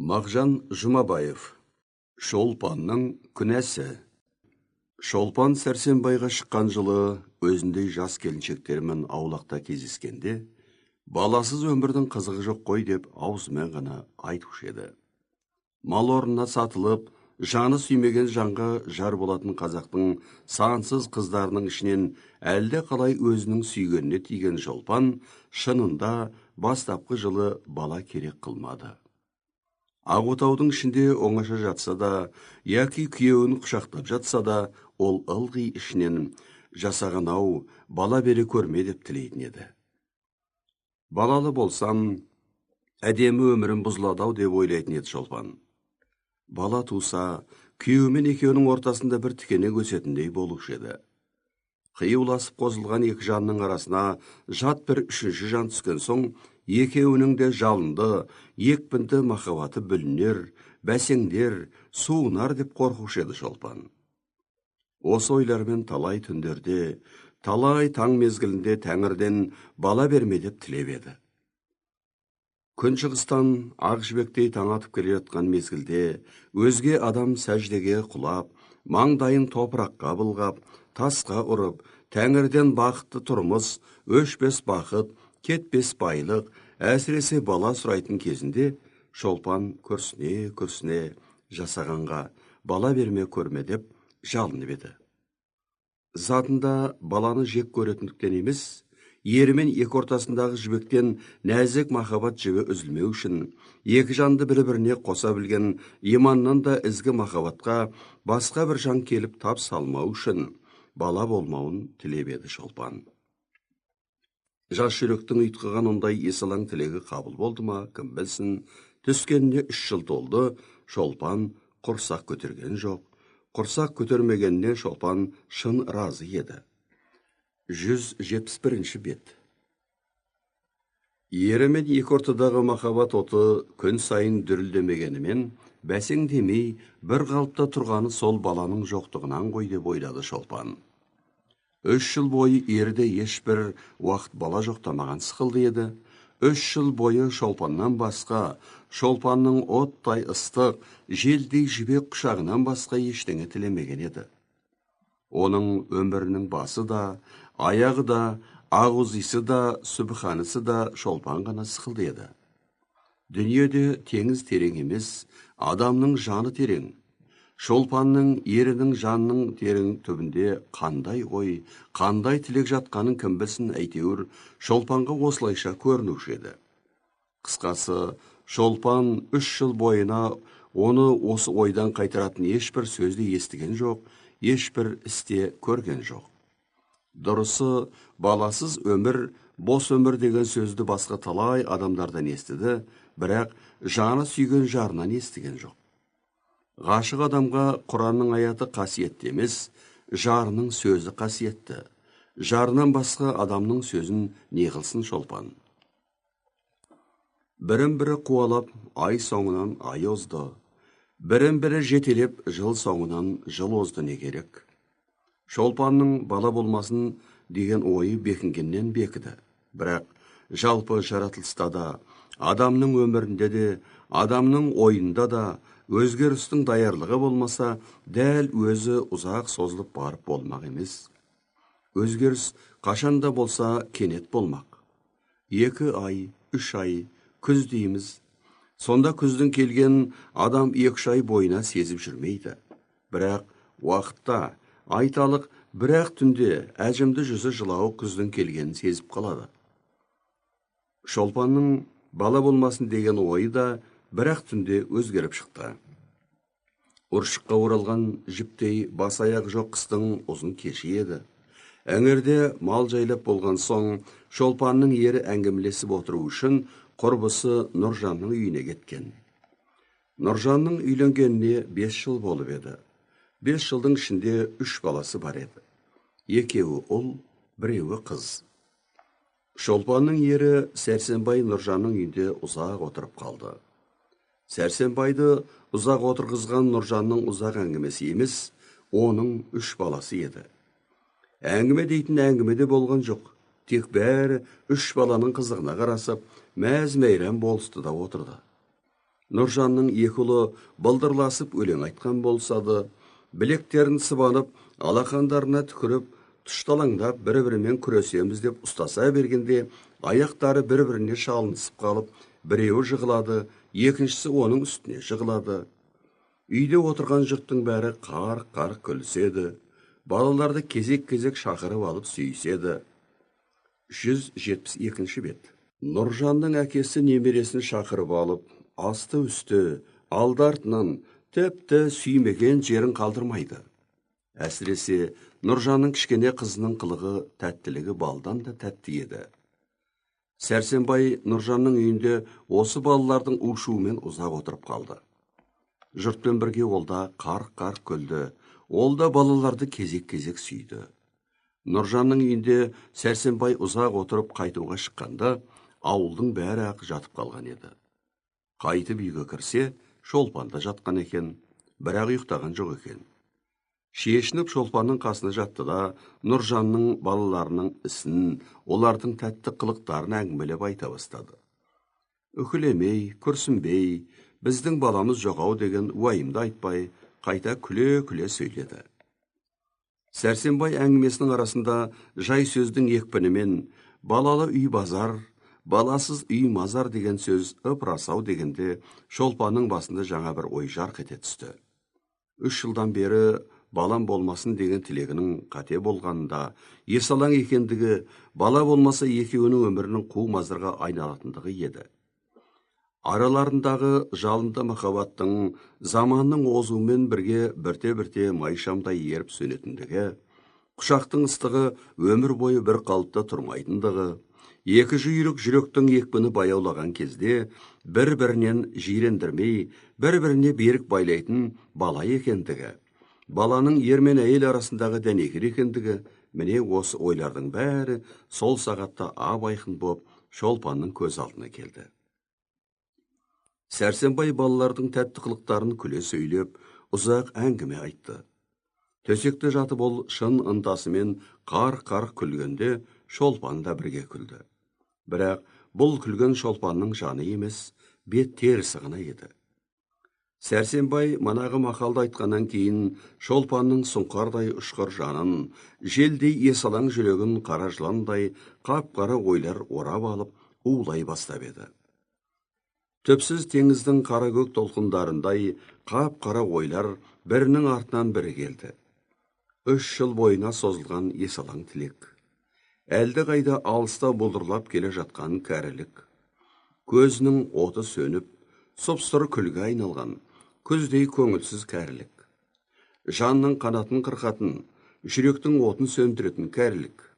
Мағжан Жұмабаев. Шолпанның күнәсі. Шолпан Сәрсенбайға шыққан жылы өзіндей жас келіншектермен аулақта кездескенде, баласыз өмірдің қызығы жоқ қой деп аузымен ғана айтушы еді. Мал орнына сатылып, жаны сүймеген жанға жар болатын қазақтың сансыз қыздарының ішінен әлде қалай өзінің сүйгеніне тиген Шолпан шынында бастапқы жылы бала керек қылмады. Ағотаудың ішінде оңаша жатса да, яки күйеуін құшақтап жатса да, ол ылғи ішінен жасаған-ау, бала бере көрме деп тілейтін еді. Балалы болсам, әдемі өмірім бұзылады-ау деп ойлайтын еді Шолпан. Бала туса, күйеуімен екеуінің ортасында бір тікенек өсетіндей болушы еді. Қиюласып қосылған екі жанның арасына жат бір үшінші жан түскен соң, екеуінің де жалынды, екпінді махаббаты бүлінер, бәсеңдер, суынар деп қорқушы еді Шолпан. Осы ойлармен талай түндерде, талай таң мезгілінде Тәңірден бала берме деп тілеп еді. Күн шығыстан ақ жібектей таң атып келе жатқан мезгілде, өзге адам сәждеге құлап, маңдайын топыраққа былғап, тасқа ұрып, Тәңірден бақытты тұрмыс, өшпес бақыт, кетпес байлық, әсіресе бала сұрайтын кезінде, Шолпан күрсіне жасағанға бала берме көрме деп жалынып еді. Затында баланы жек көретіндіктен емес, ерімен екі ортасындағы жібектен нәзік махаббат жібі үзілмеу үшін, екі жанды бір-біріне қоса білген иманнан да ізгі махаббатқа басқа бір жан келіп тап салмау үшін бала болмауын тілеп еді Шолпан. Жас жүректің ұйтқыған ондай есалаң тілегі қабыл болды ма, кім білсін, түскеніне 3 жыл толды, Шолпан құрсақ көтерген жоқ. Құрсақ көтермегеніне Шолпан шын разы еді. 171 бет. Ерімен екі ортадағы махаббат оты күн сайын дүрілдемегенімен, бәсеңдемей бір қалыпта тұрғаны сол баланың жоқтығынан ғой деп ойлады Шолпан. 3 жыл бойы ерде ешбір уақыт бала жоқтамаған сықылды еді. 3 жыл бойы Шолпаннан басқа, Шолпанның оттай ыстық, желдей жібек құшағынан басқа ештеңе тілемеген еді. Оның өмірінің басы да, аяғы да, ағузысы да, сүбханысы да Шолпан ғана сықылды еді. Дүниеде теңіз терең емес, адамның жаны терең. Шолпанның ерінің жанның терең түбінде қандай ой, қандай тілек жатқанын кім білсін, әйтеуір Шолпанға осылайша көрінуші еді. Қысқасы, Шолпан 3 жыл бойына оны осы ойдан қайтаратын ешбір сөзді естіген жоқ, ешбір істе көрген жоқ. Дұрысы, баласыз өмір, бос өмір деген сөзді басқа талай адамдардан естіді, бірақ жаны сүйген жарынан естіген жоқ. Ғашық адамға Құранның аяты қасиетті емес, жарының сөзі қасиетті. Жарынан басқа адамның сөзін не қылсын Шолпан. Бірін-бірі қуалап, ай соңынан ай озды. Бірін-бірі жетелеп, жыл соңынан жыл озды не керек. Шолпанның бала болмасын деген ойы бекінгеннен бекіді. Бірақ жалпы жаратылыста да, адамның өмірінде де, адамның ойында да, өзгерістің даярлығы болмаса, дәл өзі ұзақ созылып барып болмақ емес. Өзгеріс қашанда болса кенет болмақ. 2 ай, 3 ай, күз дейміз. Сонда күздің келген адам 2 ай бойына сезіп жүрмейді. Бірақ уақытта, айталық, бірақ түнде әжімді жүзі жылауы күздің келгенін сезіп қалады. Шолпанның бала болмасын деген ойы да бірақ түнде өзгеріп шықты. Ұршыққа оралған жіптей бас аяқ жоқ қыстың ұзын кеші еді. Әңірде мал жайлап болған соң, Шолпанның ері әңгімелесіп отыру үшін құрбысы Нұржанның үйіне кеткен. Нұржанның үйленгеніне 5 жыл болып еді. 5 жылдың ішінде 3 баласы бар еді. 2-і ұл, 1-і қыз. Шолпанның ері Сәрсенбай Нұржанның үйінде ұзақ отырып қалды. Сәрсенбайды ұзақ отырғызған Нұржанның ұзақ әңгімесі емес, оның 3 баласы еді. Әңгіме дейтін әңгімеде болған жоқ, тек бәрі 3 баланың қызығына қарасып, мәз-мәйрам болысты да отырды. Нұржанның екі ұлы балдырласып өлең айтқан болса да, білектерін сыбанып, алақандарына түкіріп, тұшталаңдап бір-бірімен күресеміз деп ұстаса бергенде, аяқтары бір-біріне шалынысып қалып, біреуі жығылады, екіншісі оның үстіне жығылады. Үйде отырған жұрттың бәрі қарқ-қарқ күліседі. Балаларды кезек-кезек шақырып алып сүйіседі. 172 бет. Нұржанның әкесі немересін шақырып алып, асты-үсті, алды-артынан тіпті сүймеген жерін қалдырмайды. Әсіресе Нұржанның кішкене қызының қылығы, тәттілігі балдан да тәтті еді. Сәрсенбай Нұржанның үйінде осы балалардың у-шуымен ұзақ отырып қалды. Жұртпен бірге ол да қарқ-қарқ күлді. Ол да балаларды кезек-кезек сүйді. Нұржанның үйінде Сәрсенбай ұзақ отырып қайтуға шыққанда, ауылдың бәрі ақ жатып қалған еді. Қайтып үйге кірсе, Шолпанда жатқан екен, бірақ ұйықтаған жоқ екен. Шешініп Шолпанның қасына жатты да, Нұржанның балаларының ісін, олардың тәтті қылықтарын әңгімелеп айта бастады. Үкілемей, күрсінбей, біздің баламыз жоғау деген уайымды айтпай, қайта күле-күле сөйледі. Сәрсенбай әңгімесінің арасында жай сөздің екпінімен балалы үй базар, баласыз үй мазар деген сөз ып-расау дегенде Шолпанның басында жаңа бір ой жарқ ете түсті. 3 жылдан бері балам болмасын деген тілегінің қате болғанында, есалаң екендігі, бала болмаса екеуінің өмірінің қу мазарға айналатындығы еді. Араларындағы жалынды махаббаттың заманның озуымен бірге бірте-бірте майшамдай еріп сөнетіндігі, құшақтың ыстығы өмір бойы бір қалыпта тұрмайтындығы, екі жүйрік жүректің екпіні баяулаған кезде бір-бірінен жирендірмей, бір-біріне берік байлайтын бала екендігі, баланың ер мен әйел арасындағы дәнекер екендігі, міне осы ойлардың бәрі сол сағатта ап-айқын боп Шолпанның көз алдына келді. Сәрсенбай балалардың тәтті қылықтарын күле сөйлеп, ұзақ әңгіме айтты. Төсекте жатып ол шын ынтасымен қарқ-қарқ күлгенде Шолпан да бірге күлді. Бірақ бұл күлген Шолпанның жаны емес, бет терісі ғана еді. Сәрсенбай манағы мақалды айтқаннан кейін Шолпанның сұңқардай ұшқыр жанын, желдей есалаң жүрегін қара жыландай қап-қара ойлар орап алып, улай бастап еді. Төпсіз теңіздің қара көк толқындарындай қап-қара ойлар бірінің артынан бірі келді. 3 жыл бойына созылған есалаң тілек. Әлді қайда алыста бұлдырлап келе жатқан кәрілік. Көзінің оты сөніп, сұп-сұр күлге айналған, күздей көңілсіз кәрілік. Жанның қанатын қырқатын, жүректің отын сөндіретін кәрілік.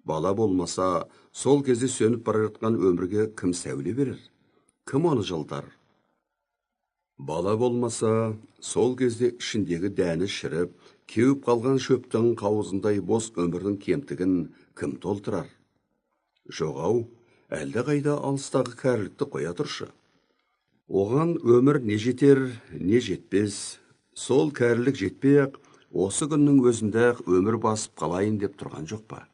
Бала болмаса, сол кезде сөніп бара жатқан өмірге кім сәуле берер? Кім оны жылдар? Бала болмаса, сол кезде ішіндегі дәні шіріп, кеуіп қалған шөптің қауызындай бос өмірдің кемтігін кім толтырар? Жоғау, әлді қайда алыстағы кәрілікті қоя тұршы. Оған өмір не жетер, не жетпес, сол кәрілік жетпей-ақ, осы күннің өзінде өмір басып қалайын деп тұрған жоқ па?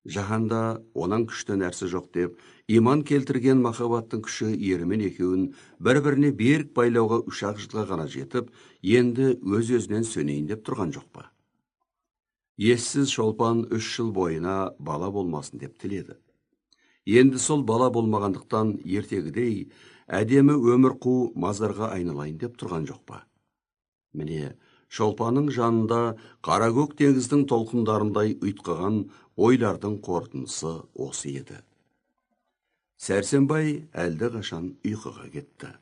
Жаһанда онан күшті нәрсе жоқ деп, иман келтірген махаббаттың күші ерімен екеуін бір-біріне берік байлауға 3 жылға ғана жетіп, енді өз-өзінен сөнейін деп тұрған жоқ па? Ессіз Шолпан 3 жыл бойына бала болмасын деп тіледі. Енді сол бала болмағандықтан ертегідей әдемі өмір қу мазарға айналайын деп тұрған жоқ па? Міне, Шолпанның жанында қаракөк теңіздің толқындарындай ұйтқыған ойлардың қорытындысы осы еді. Сәрсенбай әлді қашан ұйқыға кетті.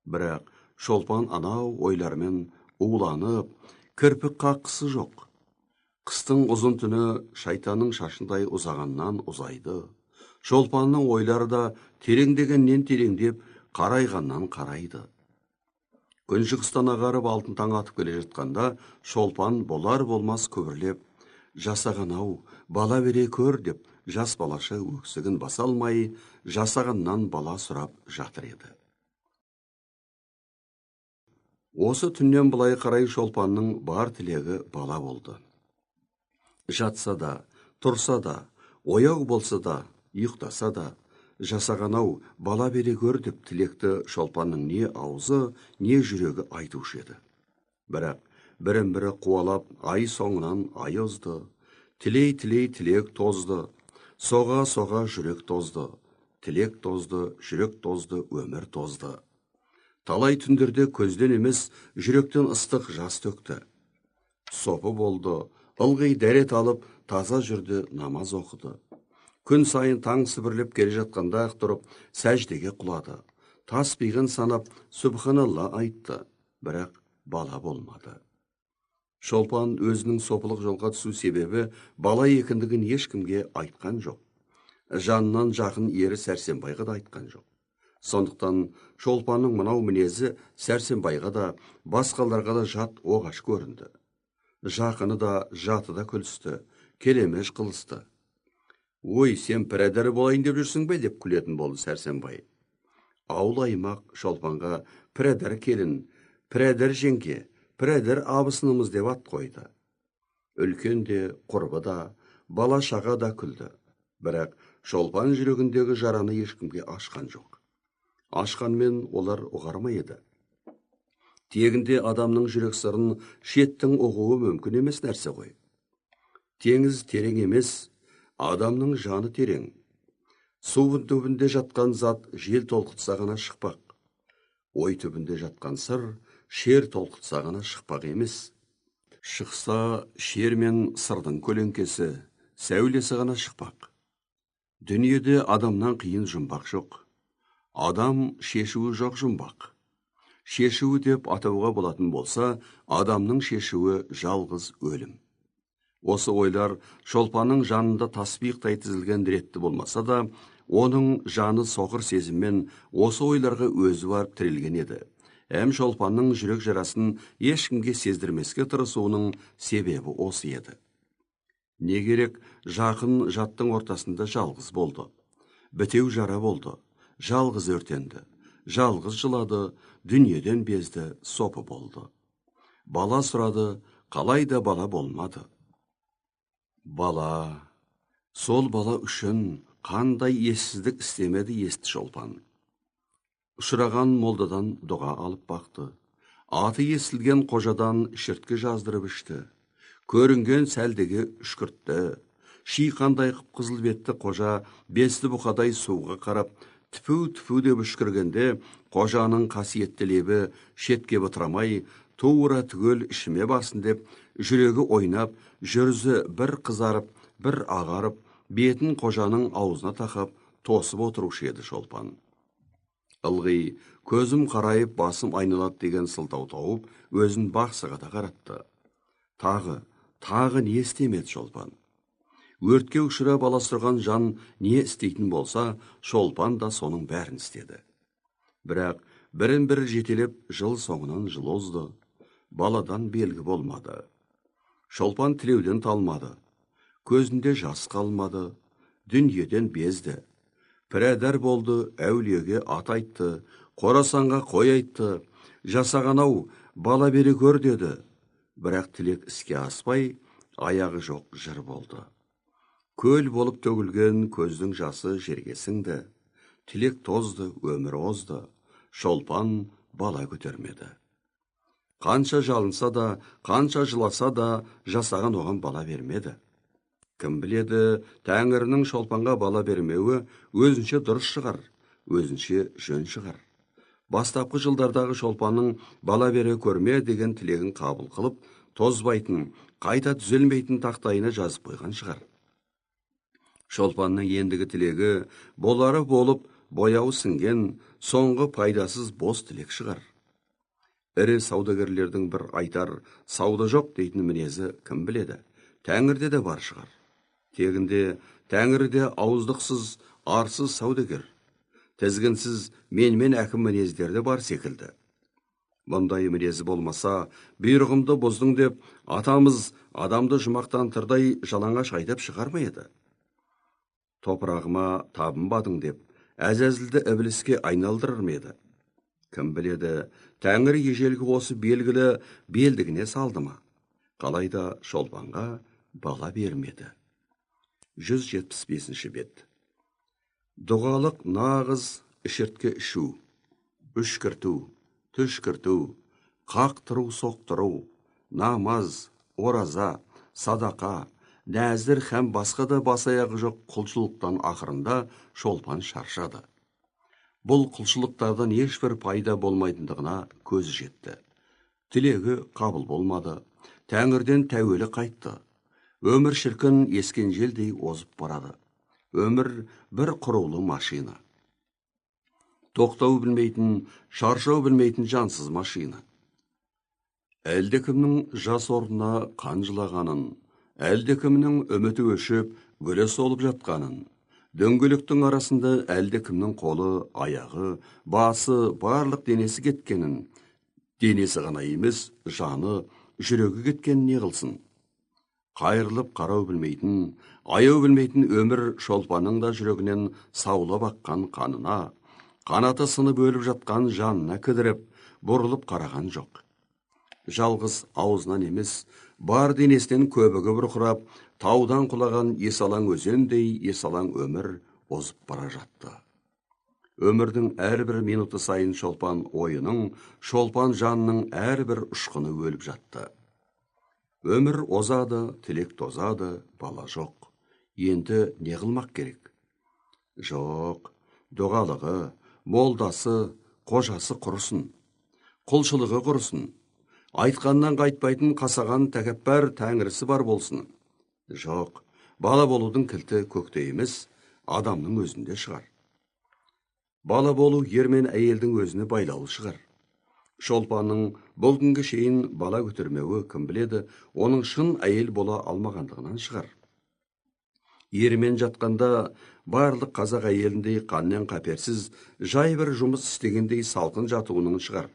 Бірақ Шолпан анау ойлармен уланып, кірпік қаққысы жоқ. Қыстың ұзын түні шайтанның шашындай ұзағаннан ұзайды. Шолпанның ойлары да тереңдегеннен тереңдеп, қарайғаннан қарайды. Күншығыстан ағарып алтын таң атып келе жатқанда, Шолпан болар болмас көбірлеп, жасаған-ау, бала бере көр деп, жас балаша өксігін баса алмай, жасағаннан бала сұрап жатыр еді. Осы түннен былай қарай Шолпанның бар тілегі бала болды. Жатса да, тұрса да, ояу болса да, ұйықтаса да, Жасаған-ау, бала бере көр деп тілекті шолпанның не аузы, не жүрегі айтушы еді. Бірақ бірін-бірі қуалап, ай соңынан ай озды. Тілей-тілей тілек тозды. Соға-соға жүрек тозды. Тілек тозды, жүрек тозды, өмір тозды. Талай түндерде көзден емес, жүректен ыстық жас төкті. Сопы болды, ылғи дәрет алып, таза жүрді, намаз оқыды. Күн сайын таң сібірлеп келе жатқанда ақ тұрып, сәждеге құлады. Тасбиғын санап, Сүбханалла айтты, бірақ бала болмады. Шолпан өзінің сопылық жолға түсу себебі бала екендігін ешкімге айтқан жоқ. Жанынан жақын ері Сәрсенбайға да айтқан жоқ. Сондықтан Шолпанның мынау мінезі Сәрсенбайға да, басқаларға да жат оғаш көрінді. Жақыны да, жаты да күлісті, келемеш қылысты. Ой, сен пірәдәрі болайын деп жүрсің бе, деп күлетін болды Сәрсенбай. Ауыл аймақ Шолпанға пірәдәр келін, пірәдәр жеңге, пірәдәр абысынымыз деп ат қойды. Үлкен де, құрбы да, бала шаға да күлді. Бірақ Шолпан жүрегіндегі жараны ешкімге ашқан жоқ. Ашқанмен олар ұғармай еді. Тегінде адамның жүрек сырын шеттің ұғуы мүмкін емес нәрсе ғой. Теңіз терең емес, адамның жаны терең. Суын түбінде жатқан зат жел толқытса ғана шықпақ. Ой түбінде жатқан сыр шер толқытса ғана шықпақ емес. Шықса шер мен сырдың көлеңкесі, сәулесі ғана шықпақ. Дүниеде адамнан қиын жұмбақ жоқ. Адам шешуі жоқ жұмбақ. Шешуі деп атауға болатын болса, адамның шешуі жалғыз өлім. Осы ойлар Шолпанның жанында тасбиқтай тізілген ретті болмаса да, оның жаны соқыр сезіммен осы ойларға өзі барып тірелген еді. Әм Шолпанның жүрек жарасын ешкімге сездірмеске тырысуының себебі осы еді. Не керек, жақын жаттың ортасында жалғыз болды. Бітеу жара болды. Жалғыз өртенді. Жалғыз жылады, дүниеден безді, сопы болды. Бала сұрады, қалай да бала болмады. Бала, сол бала үшін қандай ессіздік істемеді есті Шолпан. Ұшыраған молдадан дұға алып бақты. Аты естілген қожадан шірткі жаздырып ішті. Көрінген сәлдеге үшкіртті. Шиқандай қып қызыл бетті қожа бесті бұқадай суға қарап, тіпу-тіпу деп үшкіргенде, қожаның қасиетті лебі шетке бытырамай, туыра түгел ішіме басын деп, жүрегі ойнап, жүрзі бір қызарып, бір ағарып, бетін қожаның аузына тақап, тосып отырушы еді Шолпан. Ылғи, көзім қарайып, басым айналады деген сылтау тауып, өзін бақсыға да қаратты. Тағы не істемеді Шолпан? Өртке ұшыра баластырған жан не істейтін болса, Шолпан да соның бәрін істеді. Бірақ бірін-бірі жетелеп, жыл соңынан жыл озды. Баладан белгі болмады. Шолпан тілеуден талмады. Көзінде жас қалмады. Дүниеден безді. Пірәдәр болды, әулиеге ат айтты, Қорасанға қой айтты. Жасаған-ау, бала бере көр деді. Бірақ тілек іске аспай, аяғы жоқ жыр болды. Көл болып төгілген көздің жасы жерге сіңді. Тілек тозды, өмір озды. Шолпан бала көтермеді. Қанша жалынса да, қанша жыласа да, жасаған оған бала бермеді. Кім біледі, Тәңірінің Шолпанға бала бермеуі өзінше дұрыс шығар, өзінше жөн шығар. Бастапқы жылдардағы Шолпанның бала бере көрме деген тілегін қабыл қылып, тозбайтын, қайта түзелмейтін тақтайына жазып қойған шығар. Шолпанның ендігі тілегі болары болып, бояу сіңген, соңғы пайдасыз бос тілек шығар. Ірі саудагерлердің бір айтар, сауда жоқ дейтін мінезі кім біледі? Тәңірде де бар шығар. Тегінде Тәңірде ауыздықсыз, арсыз саудагер. Тізгінсіз менмен әкім мінездерді бар секілді. Бұндай мінезі болмаса, бұйрығымды бұздың деп, атамыз адамды жұмақтан тырдай жалаңаш айдап шығар ма еді? Топырағыма табынбадың деп, әзәзілді ібліске айналдырыр ма еді? Кім біледі, Тәңір ежелгі осы белгілі белдігіне салды ма? Қалайда Шолпанға бала бермеді. 175 бет. Дұғалық нағыз ішіртке ішу, үшкірту, түшкірту, қақтыру, соқтыру, намаз, ораза, садақа, нәзір һәм басқа да басаяғы жоқ құлшылықтан ақырында шолпан шаршады. Бұл құлшылықтардан ешбір пайда болмайтындығына көзі жетті. Тілегі қабыл болмады, тәңірден тәуелі қайтты. Өмір шіркін ескен желдей озып барады. Өмір бір құрулы машина. Тоқтау білмейтін, шаршау білмейтін жансыз машина. Әлдекімнің жас орнына қан жылағанын, әлдекімнің үміті өшіп, гүлі солып жатқанын, дөңгелектің арасында әлдекімнің қолы, аяғы, басы, барлық денесі кеткенін, денесі ғана емес, жаны, жүрегі кеткенін не қылсын? Қайырылып қарау білмейтін, аяу білмейтін өмір шолпанның да жүрегінен саулап аққан қанына, қанаты сынып өліп жатқан жанына кідіріп, бұрылып қараған жоқ. Жалғыз аузынан емес, бар денесінен көбігі бұрқырап, таудан құлаған есалаң өзендей есалаң өмір озып бара жатты. Өмірдің әрбір минуты сайын шолпан ойының, шолпан жанының әрбір ұшқыны өліп жатты. Өмір озады, тілек тозады, бала жоқ. Енді не қылмақ керек? Жоқ, дұғалығы, молдасы, қожасы құрысын, құлшылығы құрысын, айтқаннан қайтпайтын қасаған тәкаппар тәңірісі бар болсын. Жоқ, бала болудың кілті көкте емес, адамның өзінде шығар. Бала болу ер мен әйелдің өзіне байлаулы шығар. Шолпанның бұл күнге шейін бала көтермеуі кім біледі, оның шын әйел бола алмағандығынан шығар. Ермен жатқанда барлық қазақ әйеліндей қаннен қаперсіз, жай бір жұмыс істегендей салқын жатуының шығар.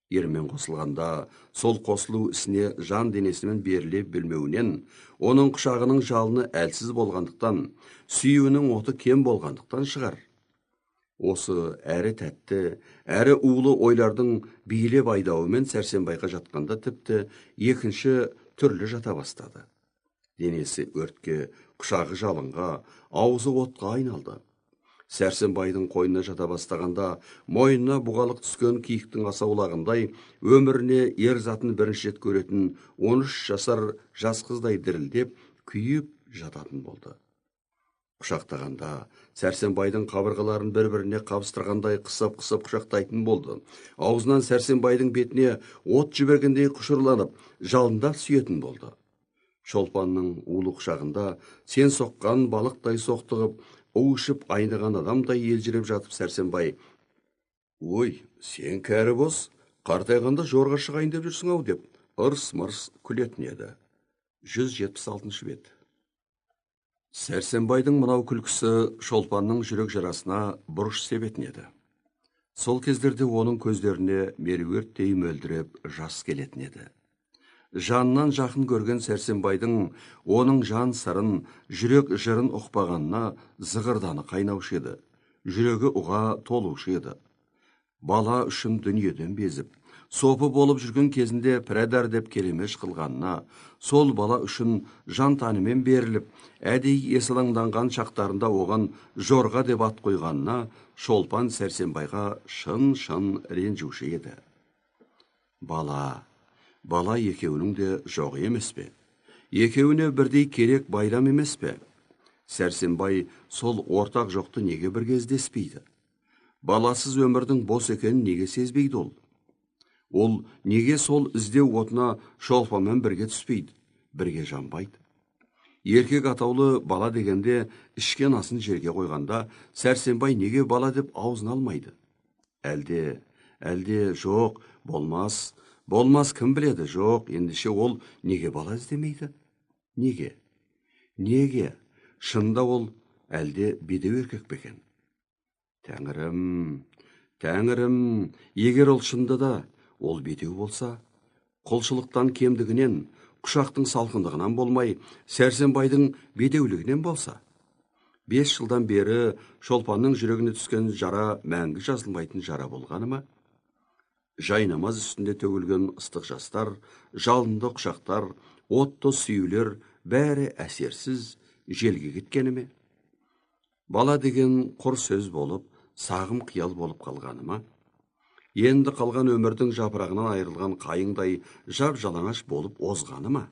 Ермен қосылғанда сол қосылу ісіне жан денесімен беріле білмеуінен, оның құшағының жалыны әлсіз болғандықтан, сүйуінің оты кем болғандықтан шығар. Осы әрі тәтті, әрі улы ойлардың билеп айдауымен Сәрсенбайға жатқанда тіпті екінші түрлі жата бастады. Денесі өртке, құшағы жалынға, аузы отқа айналды. Сәрсенбайдың қойнына жата бастағанда, мойнына бұғалық түскен киіктің асаулағындай, өміріне ер затын бірінші рет көретін 13 жасар жас қыздай дірілдеп, күйіп жататын болды. Құшақтағанда, Сәрсенбайдың қабырғаларын бір-біріне қабыстырғандай қысып-қысып құшақтайтын болды. Аузынан Сәрсенбайдың бетіне от жібергендей құшырланып, жалындап сүйетін болды. Шолпанның улы құшағында сен соққан балықтай соқтығып, ұшып айныған адамдай елжіреп жатып Сәрсенбай: «Ой, сен кәрі бос, қартайғанда жорға шығайын деп жүрсің ау» деп ырс-мырс күлетін еді. 176 бет. Сәрсенбайдың мынау күлкісі Шолпанның жүрек жарасына бұрыш себетін еді. Сол кездерде оның көздеріне меруерттей мөлдіреп жас келетін еді. Жанынан жақын көрген Сәрсенбайдың оның жан сырын, жүрек жырын ұқпағанына зығырданы қайнаушы еді. Жүрегі ұға толушы еді. Бала үшін дүниеден безіп, сопы болып жүрген кезінде пірәдар деп келемеш қылғанына, сол бала үшін жан танымен беріліп, әдей есалаңданған шақтарында оған жорға деп ат қойғанына Шолпан Сәрсенбайға шын-шын ренжуші еді. Бала екеуінің де жоғы емес пе? Екеуіне бірдей керек байлам емес пе? Сәрсенбай сол ортақ жоқты неге бір кездеспейді? Баласыз өмірдің бос екенін неге сезбейді ол? Ол неге сол іздеу отына Шолпанмен бірге түспейді, бірге жанбайды? Еркек атаулы бала дегенде ішкен асын жерге қойғанда Сәрсенбай неге бала деп аузын алмайды? Әлде жоқ, болмас кім біледі, жоқ, ендеше ол неге бала іздемейді? Неге? Шында ол әлде бедеу еркек бекен? Тәңірім, егер ол шында да ол бедеу болса, құлшылықтан кемдігінен, құшақтың салқындығынан болмай, Сәрсенбайдың бедеулігінен болса, 5 жылдан бері Шолпанның жүрегіне түскен жара мәңгі жазылмайтын жара болғаны ма? Жайнамаз үстінде төгілген ыстық жастар, жалынды құшақтар, отты сүюлер бәрі әсерсіз желге кеткені ме? Бала деген құр сөз болып, сағым қиял болып қалғаны ма? Енді қалған өмірдің жапырағынан айырылған қайыңдай жап-жалаңаш болып озғаны ма?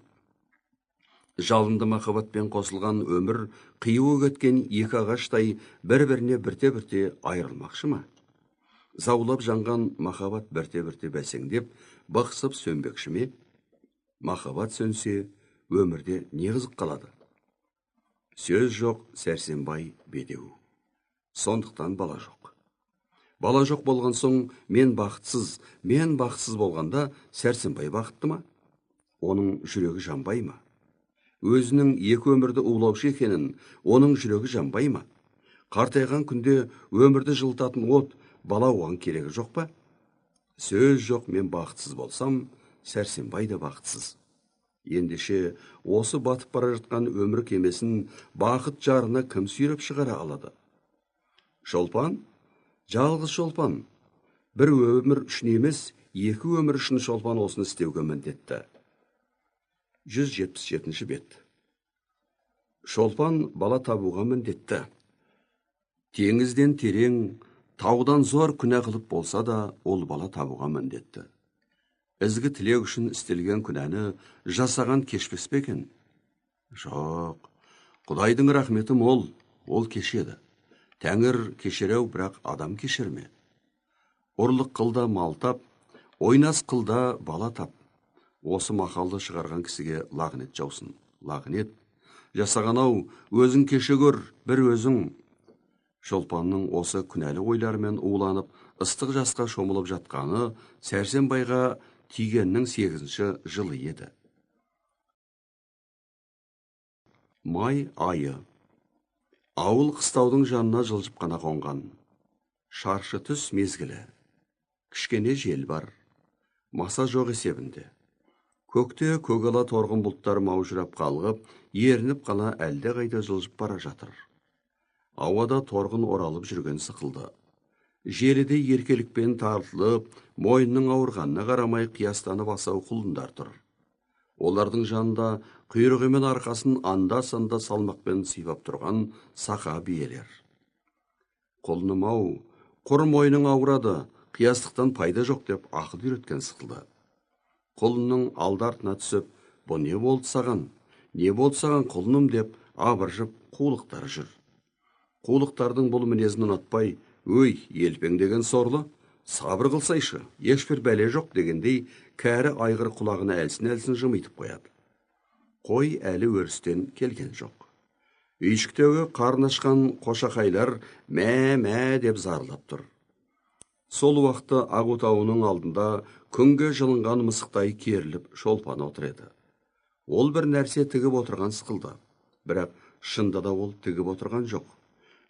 Жалынды махаббатпен қосылған өмір қиюы кеткен екі ағаштай бір-біріне бірте-бірте айырылмақшы ма? Заулап жанған махаббат бірте-бірте бәсеңдеп, бықсып сөнбекші ме? Махаббат сөнсе, өмірде не қызық қалады? Сөз жоқ, Сәрсенбай бедеу. Сондықтан бала жоқ. Бала жоқ болған соң, мен бақытсыз болғанда Сәрсенбай бақытты ма? Оның жүрегі жанбай ма? Өзінің екі өмірді улаушы екенін, оның жүрегі жанбай ма? Қартайған күнде өмірді жылытатын от, бала оған керегі жоқ па? Сөз жоқ, мен бақытсыз болсам, Сәрсенбай да бақытсыз. Ендеше осы батып бара жатқан өмір кемесін бақыт жарына кім сүйреп шығара алады? Шолпан, жалғыз Шолпан. Бір өмір үшін емес, екі өмір үшін Шолпан осыны істеуге міндетті. 177 бет. Шолпан бала табуға міндетті. Теңізден терең, таудан зор күнә қылып болса да, ол бала табуға міндетті. Ізгі тілек үшін істелген күнәні жасаған кешпес пе екен? Жоқ, Құдайдың рахметі мол, ол кешеді. Тәңір кешереу, бірақ адам кешірме. Ұрлық қылда мал тап, ойнас қылда бала тап. Осы мақалды шығарған кісіге лағнет жаусын. Лағнет, жасаған-ау, өзің кеше көр, бір өзің. Шолпанның осы күнәлі ойларымен уланып, ыстық жасқа шомылып жатқаны Сәрсенбайға тигеннің 8-ші жылы еді. Май айы. Ауыл қыстаудың жанына жылжып қана қонған. Шаршы түс мезгілі. Кішкене жел бар. Маса жоқ есебінде. Көкте көгала торғын бұлттар маужырап қалғып, ерініп қана әлде қайда жылжып бара жатыр. Ауада торғын оралып жүрген сықылды. Желіде еркелікпен тартылып, мойынның ауырғанына қарамай қиястанып асау құлындар тұр. Олардың жанында құйрығымен арқасын анда-санда салмақпен сипап тұрған сақа биелер. Құлыным-ау, құр мойының ауырады, қиястықтан пайда жоқ деп ақыл үйреткен сықылды. Құлынның алды-артына түсіп, бұ не болды саған? Не болды саған құлыным деп абыржып қулықтар жүр. Қулықтардың бұл мінезін ұнатпай, өй, елпең деген сорлы, сабыр қылсайшы, ешбір бәле жоқ дегендей, кәрі айғыр құлағына әлсін-әлсін жымитып қояды. Қой әлі өрістен келген жоқ. Үйшіктегі қарны ашқан қошақайлар мә деп зарлап тұр. Сол уақытта Ағутауының алдында күнге жылынған мысықтай керіліп Шолпан отыр еді. Ол бір нәрсе тігіп отырған сықылды, бірақ шында да ол тігіп отырған жоқ.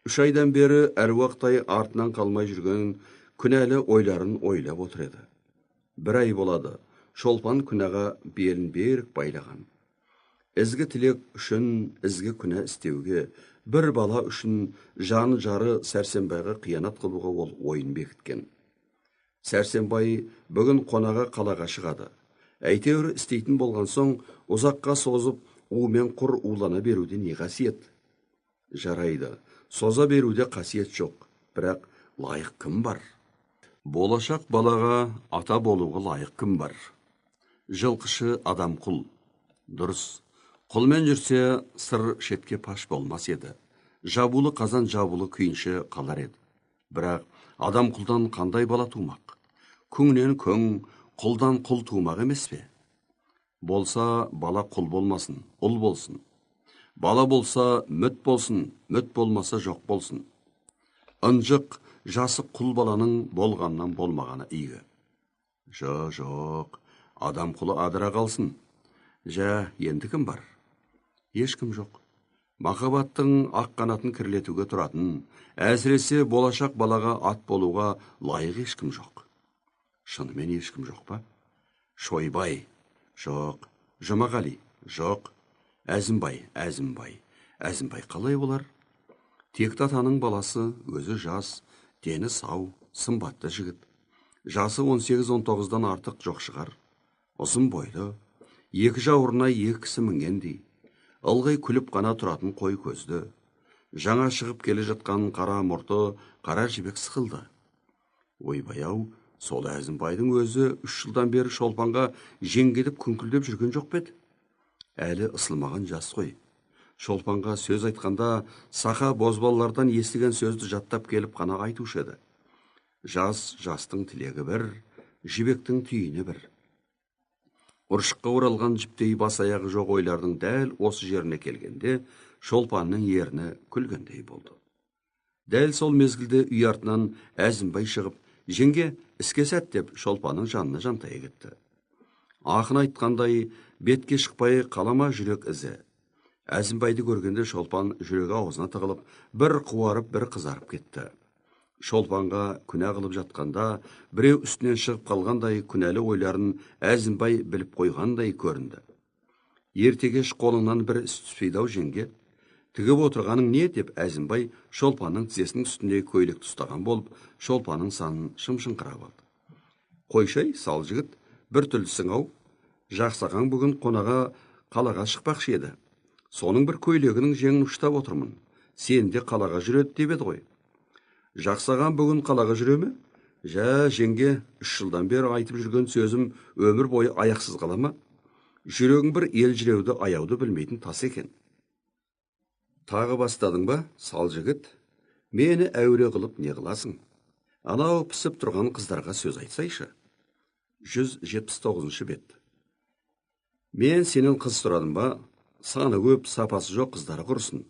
3 айдан бері әруақтай артынан қалмай жүрген күнәлі ойларын ойлап отыр еді. 1 ай болады, Шолпан күнәға белін берік байлаған. Ізгі тілек үшін ізгі күнә істеуге, бір бала үшін жаны жары Сәрсенбайға қиянат қылуға ол ойын бекіткен. Сәрсенбай бүгін қонаға қалаға шығады. Әйтеуір істейтін болған соң, ұзаққа созып, умен құр улана беруде не қасиет? Жарайды, соза беруде қасиет жоқ, бірақ лайық кім бар? Болашақ балаға ата болуға лайық кім бар? Жылқышы адам құл. Дұрыс, құлмен жүрсе сыр шетке паш болмас еді. Жабулы қазан жабулы күйінші қалар еді. Бірақ адам құлдан қандай бала тумақ? Күңнен күң, құлдан құл тумақ емес пе? Болса бала құл болмасын, ұл болсын. Бала болса мүт болсын, мүт болмаса жоқ болсын. Ынжық, жасы құл баланың болғаннан болмағаны игі. Жоқ, адам құлы адыра қалсын. Енді кім бар? Ешкім жоқ. Махаббаттың ақ қанатын кірлетуге тұратын, әсіресе болашақ балаға ат болуға лайық ешкім жоқ. Шынымен ешкім жоқ па? Шойбай? Жоқ. Жұмағали? Жоқ. Әзімбай қалай олар? Текті атаның баласы, өзі жас, дені сау, сымбатты жігіт. Жасы 18-19-дан артық жоқ шығар. Ұзын бойлы, екі жауырына екі кісі мінгендей, ылғи күліп қана тұратын қой көзді. Жаңа шығып келе жатқан қара мұрты қара жібек сықылды. Ойбай-ау, сол Әзімбайдың өзі 3 жылдан бері Шолпанға жеңгедіп күңкілдеп жүрген жоқ бет. Әлі ысылмаған жас қой. Шолпанға сөз айтқанда сақа бозбалалардан естіген сөзді жаттап келіп қана айтушы еді. Жастың тілегі бір, жібектің түйіні бір. Ұршыққа оралған жіптей бас аяғы жоқ ойлардың дәл осы жеріне келгенде Шолпанның ерні күлгендей болды. Дәл сол мезгілде үй артынан Әзімбай шығып, жеңге іске сәт деп Шолпанның жанына жантая кетті. Ақын айтқандай, бетке шықпай қалама жүрек ізі. Әзімбайды көргенде Шолпан жүрегі аузына тығылып, бір қуарып, бір қызарып кетті. Шолпанға күнә қылып жатқанда, біреу үстінен шығып қалғандай күнәлі ойларын Әзімбай біліп қойғандай көрінді. Ертегеш қолыңнан бір іс түспейді-ау жеңге. Тігіп отырғаның не деп Әзімбай Шолпанның тізесінің үстінде көйлек ұстаған болып, Шолпанның санын шым-шыңқырап алды. Қойшай, сал жігіт, бір түлісің-ау. Жақсағаң бүгін қонаға қалаға шықпақшы еді. Соның бір көйлегінің жеңін ұштап отырмын. Сен де қалаға жүреді деп еді ғой. Жақсаған бүгін қалаға жүре ме? Жеңге, 3 жылдан бері айтып жүрген сөзім өмір бойы аяқсыз қала ма? Жүрегің бір ел жүреуді аяуды білмейтін тас екен. Тағы бастадың ба, сал жігіт? Мені әуре қылып не қыласың? Анау пісіп тұрған қыздарға сөз айтсайшы. 179 бет. Мен сенен қыз сұрадым ба? Саны көп, сапасы жоқ қыздары құрсын.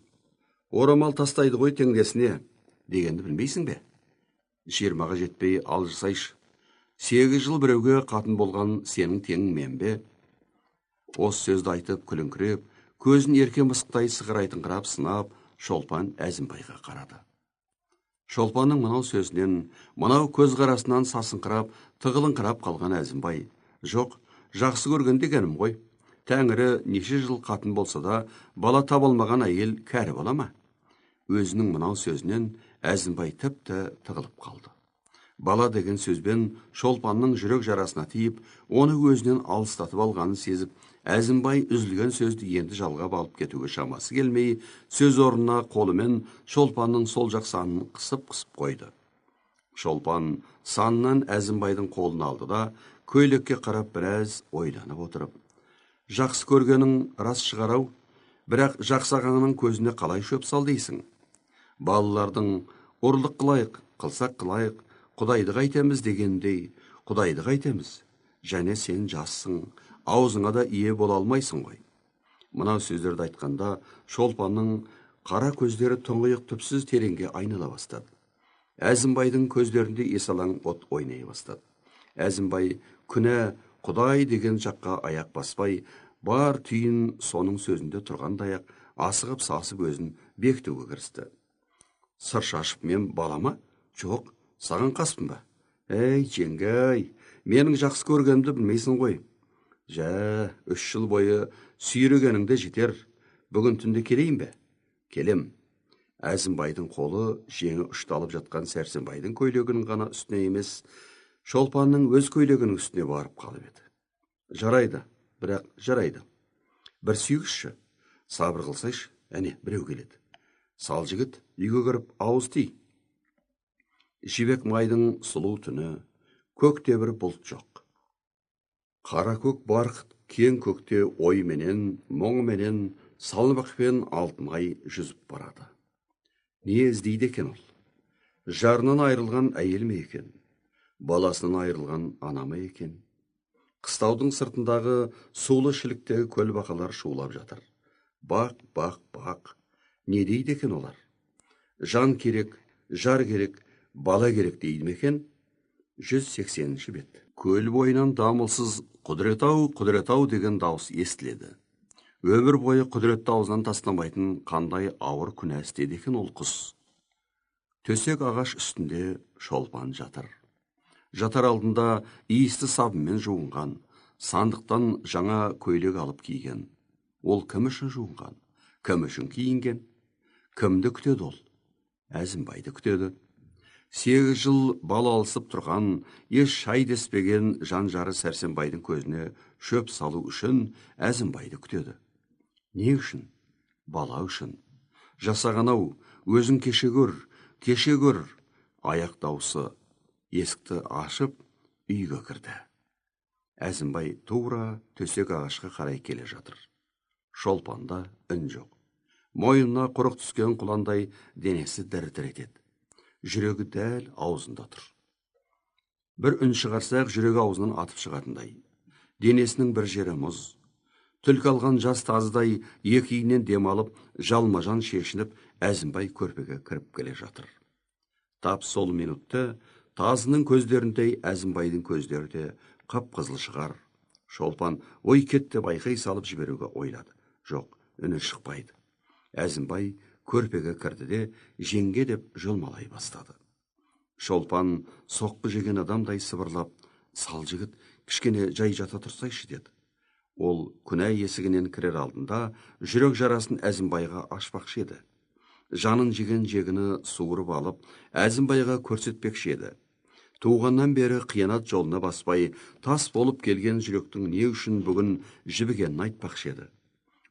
Орамал тастайды ғой теңдесіне. Дегенді білмейсің бе? 20-ға жетпей алжысайшы. 8 жыл біреуге қатын болған сенің теңің мен бе? Осы сөзді айтып күліңкіреп, көзін ерке мысықтай сығырайтыңқырап сынап, Шолпан Әзімбайға қарады. Шолпанның мынау сөзінен, мынау көз қарасынан сасыңқырап, тығылыңқырап қалған Әзімбай: "Жоқ, жақсы көрген дегенім ғой. Тәңірі неше жыл қатын болса да, бала табылмаған әйел кәрі бола ма?" Өзінің мынау сөзінен Әзімбай тіпті тығылып қалды. Бала деген сөзбен Шолпанның жүрек жарасына тиіп, оны өзінен алыстатып алғанын сезіп, Әзімбай үзілген сөзді енді жалғап алып кетуге шамасы келмей, сөз орнына қолымен Шолпанның сол жақ санын қысып-қысып қойды. Шолпан санынан Әзімбайдың қолын алды да, көйлекке қарап біраз ойланып отырып: "Жақсы көргенің рас шығарау, бірақ жақсағанның көзіне қалай шөп сал дейсің? Балалардың ұрлық қылайық, қылсақ қылайық, Құдайды қайтеміз дегендей, Құдайды қайтеміз. Және сен жассың, аузыңа да ие бола алмайсың ғой." Мынау сөздерді айтқанда, Шолпанның қара көздері тұңғиық түпсіз тереңге айнала бастады. Әзімбайдың көздерінде есалаң от ойнай бастады. Әзімбай күнә, Құдай деген жаққа аяқ баспай, бар түйін соның сөзінде тұрғандай-ақ асығып-сасып өзін бекітуге кірісті. "Сыр шашып мен балама? Жоқ, саған қаспын ба? Әй, жеңге-ай, менің жақсы көргенімді білмейсің ғой. 3 жыл бойы сүйрегеніңде жетер. Бүгін түнде келейін бе?" "Келем." Әзімбайдың қолы жеңі ұшталып жатқан Сәрсенбайдың көйлегінің ғана үстіне емес, Шолпанның өз көйлегінің үстіне барып қалып еді. "Жарайды, бірақ жарайды. Бір сүйгішші, сабыр қылсайшы, әне біреу келеді." Сал жігіт үйге кіріп ауыз ти. Жібек майдың сұлу түні, көкте бір бұлт жоқ. Қара көк барқыт кең көкте ой менен, мұң менен, салмақпен алтын ай жүзіп барады. Не іздейді екен ол? Жарынан айырылған әйел ме екен? Баласынан айырылған ана ма екен? Қыстаудың сыртындағы сулы шіліктегі көл бақалар шулап жатыр. Бақ, бақ, бақ. Не дейді екен олар? Жан керек, жар керек, бала керек дейді ме екен? 180 бет. Көл бойынан дамылсыз құдірет-ау деген дауыс естіледі. Өмір бойы құдіретті аузынан тастамайтын қандай ауыр күнә істеді екен ол құс. Төсек ағаш үстінде Шолпан жатыр. Жатар алдында иісті сабынмен жуынған, сандықтан жаңа көйлек алып киген. Ол кім үшін жуынған? Кім үшін киінген? Кімді күтеді ол? Әзімбайды күтеді. 8 жыл бал алысып тұрған, еш шай деспеген жан-жары Сәрсенбайдың көзіне шөп салу үшін Әзімбайды күтеді. Не үшін? Бала үшін. Жасаған-ау, өзің кеше көр, кеше көр. Аяқ даусы есікті ашып, үйге кірді. Әзімбай тура төсек ағашқа қарай келе жатыр. Шолпанда үн жоқ. Мойнына құрық түскен құландай денесі дір-дір етеді. Жүрегі дәл аузында тұр. Бір үн шығарсақ, жүрегі аузынан атып шығатындай. Денесінің бір жері мұз. Түлкі алған жас тазыдай екиінен демалып, жалмажан шешініп, Әзімбай көрпеге кіріп келе жатыр. Тап сол минутты тазының көздеріндей Әзімбайдың көздері де қып-қызыл шығар. Шолпан ой кет деп айқай салып жіберуге ойлады. Жоқ, үні шықпайды. Әзімбай көрпеге кірді де жеңге деп жолмалай бастады. Шолпан соққы жеген адамдай сыбырлап, сал жігіт, кішкене жай жата тұрсайшы деді. Ол күнә есігінен кірер алдында жүрек жарасын Әзімбайға ашпақшы еді. Жанын жеген жегіні суырып алып, Әзімбайға көрсетпекші еді. Туғаннан бері қиянат жолына баспай, тас болып келген жүректің не үшін бүгін жібігенін айтпақшы еді.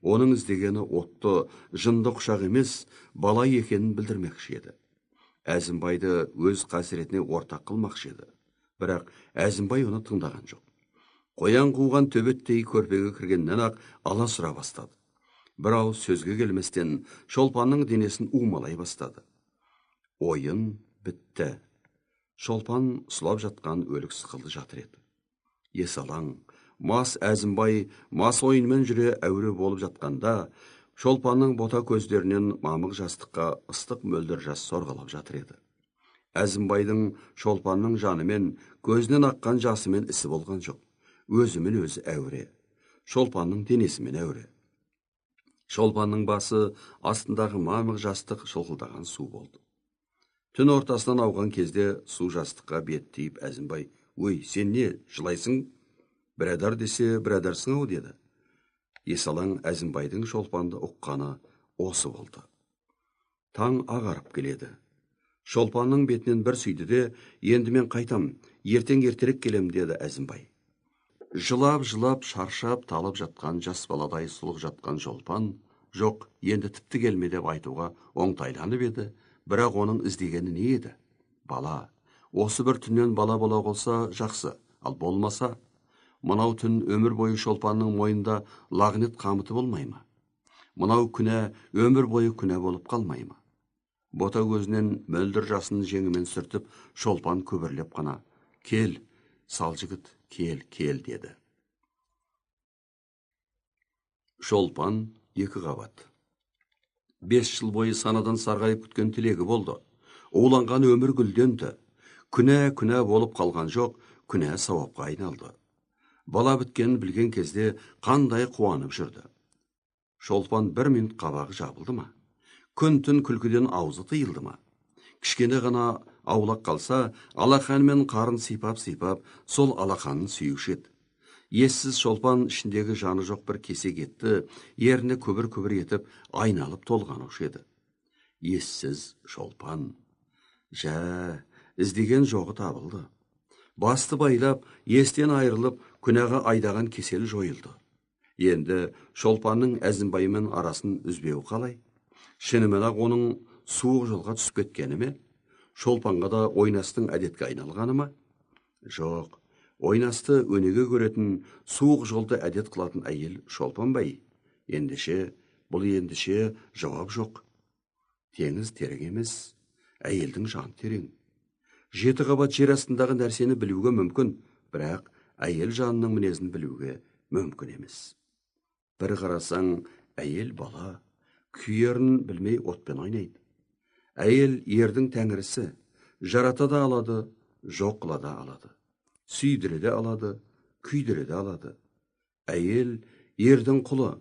Оның іздегені отты, жынды құшақ емес, бала екенін білдірмекші еді. Әзімбайды өз қасіретіне ортақ қылмақшы еді. Бірақ Әзімбай оны тыңдаған жоқ. Қоян қуған төбеттей көрпеге кіргеннен ақ ала сұра бастады. Бір ауыз сөзге келместен Шолпанның денесін умалай бастады. Ойын бітті. Шолпан сұлап жатқан өлік сықылды жатыр еді. Есалаң, мас Әзімбай мас ойынмен жүре әуре болып жатқанда, Шолпанның бота көздерінен мамық жастыққа ыстық мөлдір жас сорғалап жатыр еді. Әзімбайдың Шолпанның жанымен, көзінен аққан жасымен ісі болған жоқ. Өзімен өзі әуре. Шолпанның денесімен әуре. Шолпанның басы астындағы мамық жастық шылқылдаған су болды. Түн ортасынан ауған кезде су жастыққа бет тиіп Әзімбай, «Ой, сен не, жылайсың? Бірадар десе, бірадарсың-ау» деді. Есалаң Әзімбайдың Шолпанды ұққаны осы болды. Таң ағарып келеді. Шолпанның бетінен бір сүйді де, «Енді мен қайтам, ертең ертерек келем» деді Әзімбай. Жылап-жылап, шаршап, талып жатқан жас баладай сұлық жатқан Шолпан, «Жоқ, енді тіпті келме» деп айтуға оңтайланып еді, бірақ оның іздегені не еді? Бала. Осы бір түннен бала бола қолса жақсы, ал болмаса, мынау түн өмір бойы Шолпанның мойнында лағнет қамыты болмай ма? Мынау күнә өмір бойы күнә болып қалмай ма? Бота көзінен мөлдір жасын жеңімен сүртіп, Шолпан көбірлеп қана, «Кел, сал жігіт, кел, кел» деді. Шолпан 2 қабат. 5 жыл бойы санадан сарғайып күткен тілегі болды. Уланған өмір гүлденді. Күнә болып қалған жоқ, күнә сауапқа айналды. Бала біткенін білген кезде қандай қуанып жүрді. Шолпан 1 минут қабағы жабылды ма? Күн-түн күлкіден аузы тыйылды ма? Кішкене ғана аулақ қалса, алақанымен қарын сипап-сипап, сол алақанын сүйуші еді. Ессіз Шолпан ішіндегі жаны жоқ бір кесек етті, еріне көбір-көбір етіп, айналып толғанушы еді. Ессіз Шолпан. Жә, іздеген жоғы табылды. Басты байлап, естен айырылып, күнәға айдаған кесел жойылды. Енді Шолпанның Әзімбаймен арасын үзбеу қалай? Шынымен-ақ оның суық жолға түсіп кеткені ме? Шолпанға да ойнастың әдетке айналғаны ма? Жоқ, ойнасты өнеге көретін, суық жолды әдет қылатын әйел Шолпанбай. Бұл ендіше жауап жоқ. Теңіз терең емес, әйелдің жан терең. 7 қабат жер астындағы нәрсені білуге мүмкін, бірақ әйел жанының мінезін білуге мүмкін емес. Бір қарасаң, әйел бала, күйерін білмей отпен ойнайды. Әйел ердің тәңірісі, жарата да алады, жоқ қыла да алады. Сүйдіре де алады, күйдіре де алады. Әйел ердің құлы,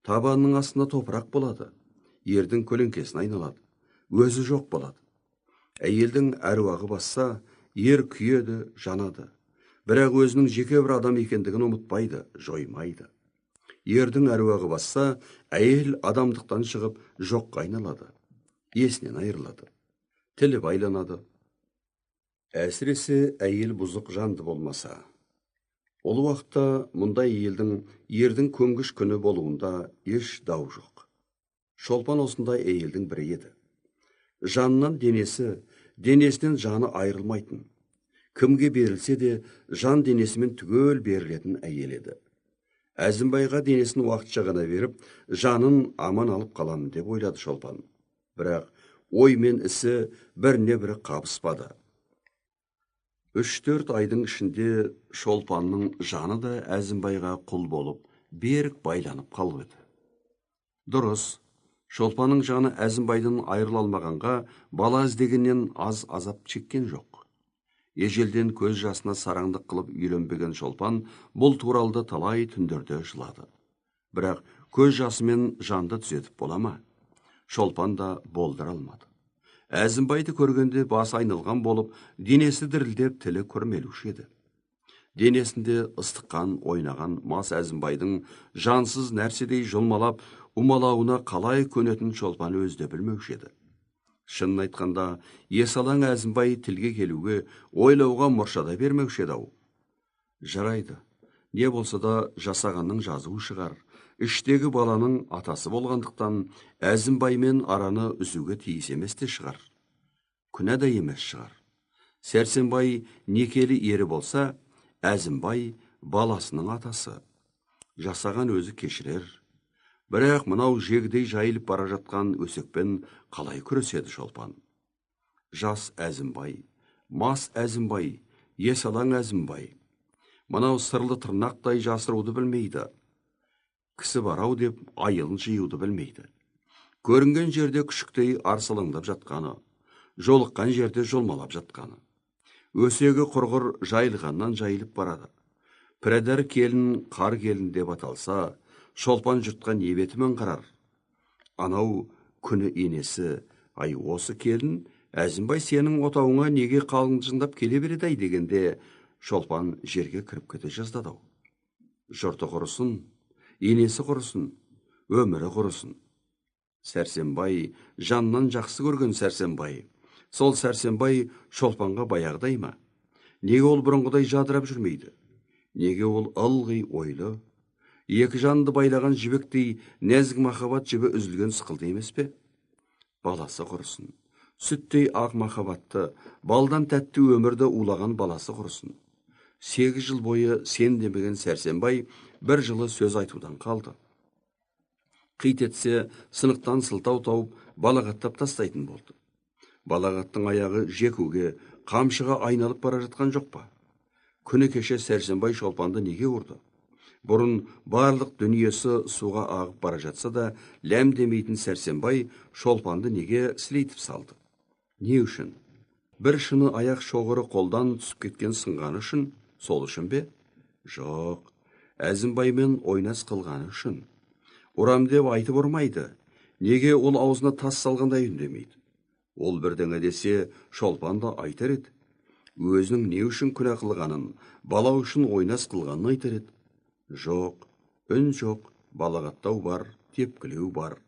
табанның астында топырақ болады, ердің көлеңкесін айналады, өзі жоқ болады. Әйелдің әруағы басса, ер күйеді, жанады. Бірақ өзінің жеке бір адам екендігін ұмытпайды, жоймайды. Ердің әруағы басса, әйел адамдықтан шығып жоққа айналады, есінен айырылады, тілі байланады. Әсіресе әйел бұзық жанды болмаса. Ол уақытта мұндай ердің көнгіш күні болуында еш дау жоқ. Шолпан осындай әйелдің бірі еді. Жанынан денесі, денесінен жаны айырылмайтын. Кімге берілсе де жан денесімен түгел берілетін әйел еді. Әзімбайға денесін уақытша ғана беріп, жанын аман алып қаламын деп ойлады Шолпан. Бірақ ой мен ісі біріне бірі қабыспады. 3-4 айдың ішінде Шолпанның жаны да Әзімбайға құл болып, берік байланып қалып еді. Дұрыс, Шолпанның жаны Әзімбайдан айырыла алмағанға бала іздегеннен аз азап чеккен жоқ. Ежелден көз жасына сараңдық қылып үйленбеген Шолпан бұл туралды талай түндерде жылады. Бірақ көз жасымен жанды түзетіп бола ма? Шолпан да болдыра алмады. Әзімбайды көргенде басы айналған болып, денесі дірілдеп, тілі күрмелуші еді. Денесінде ыстыққан, ойнаған мас Әзімбайдың жансыз нәрседей жұлмалап, умалауына қалай көнетін Шолпан өзде білмеуші еді. Шынын айтқанда, есалаң Әзімбай тілге келуге, ойлауға мұршада бермеуші еді ау. Жарайды, не болса да жасағанның жазуы шығар. Іштегі баланың атасы болғандықтан, Әзімбаймен араны үзуге тиіс емес те шығар. Күнә да емес шығар. Сәрсенбай некелі ері болса, Әзімбай баласының атасы. Жасаған өзі кешірер. Бірақ мынау жегдей жайылып бара жатқан өсекпен қалай күреседі Шолпан? Жас Әзімбай, мас Әзімбай, есалаң Әзімбай. Мынау сырлы тырнақтай жасыруды білмейді. Кісі барау деп айылын жиюды білмейді. Көрінген жерде күшіктей арсылыңдап жатқаны, жолыққан жерде жолмалап жатқаны. Өсегі құрғыр жайылғаннан жайылып барады. Піредар келін, қар келін деп аталса, Шолпан жұртқа не бетімен қарар. Анау күні енесі, ай осы келін, Әзімбай сенің отауыңа неге қалыңжыңдап келе береді дегенде, Шолпан жерге кіріп кете жаздады. Жұрты құрысын, енесі құрысын, өмірі құрысын. Сәрсенбай, жаннан жақсы көрген Сәрсенбай. Сол Сәрсенбай Шолпанға баяғыдай ма? Неге ол бұрынғыдай жадырап жүрмейді? Неге ол ылғи ойлы? Екі жанды байлаған жібектей нәзік махаббат жібі үзілген сықылды емес пе? Баласы құрысын. Сүттей ақ махаббатты, балдан тәтті өмірді улаған баласы құрысын. 8 жыл бойы сен демеген Сәрсенбай бір жылы сөз айтудан қалды. Қит етсе, сынықтан сылтау тауып, балағаттап тастайтын болды. Балағаттың аяғы жекуге, қамшыға айналып бара жатқан жоқ па? Күні кеше Сәрсенбай Шолпанды неге ұрды? Бұрын барлық дүниесі суға ағып бара жатса да, ләм демейтін Сәрсенбай Шолпанды неге сілейтіп салды? Не үшін? Бір шыны аяқ шоғыры қолдан түсіп кеткен сынғаны үшін, сол үшін бе? Жоқ, Әзімбаймен ойнас қылғаны үшін. Ұрам деп айтып ұрмайды. Неге ол аузына тас салғандай үндемейді? Ол бірдеңе десе, Шолпан да айтар еді. Өзінің не үшін күнә қылғанын, бала үшін ойнас қылғанын айтар еді. Жоқ, үн жоқ, балағаттау бар, тепкілеу бар.